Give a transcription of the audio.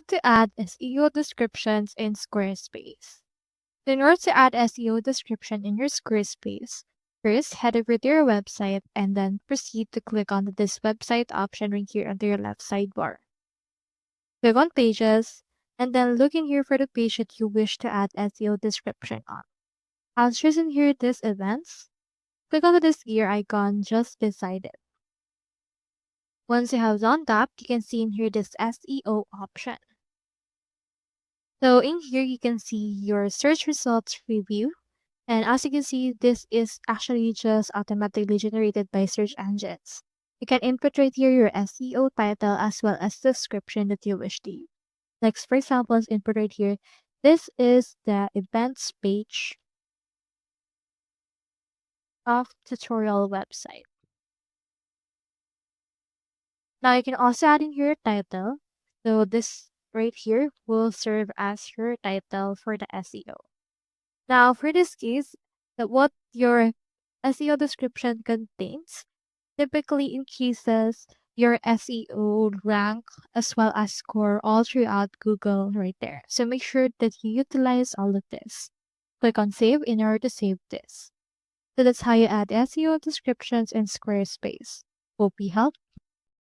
To add SEO descriptions in Squarespace. In order to add SEO description in your Squarespace, first head over to your website and then proceed to click on this website option right here under your left sidebar. Click on Pages, and then look in here for the page that you wish to add SEO description on. I'll choose in here this Events. Click on this gear icon just beside it. Once you have done that, you can see in here this SEO option. So in here, you can see your search results review. And as you can see, this is actually just automatically generated by search engines. You can input right here your SEO title as well as the description that you wish to use. Like for example, let's input right here. This is the events page of tutorial website. Now you can also add in your title. So this right here will serve as your title for the SEO. Now for this case, what your SEO description contains typically increases your SEO rank as well as score all throughout Google right there. So make sure that you utilize all of this. Click on Save in order to save this. So that's how you add SEO descriptions in Squarespace. Hope you helped.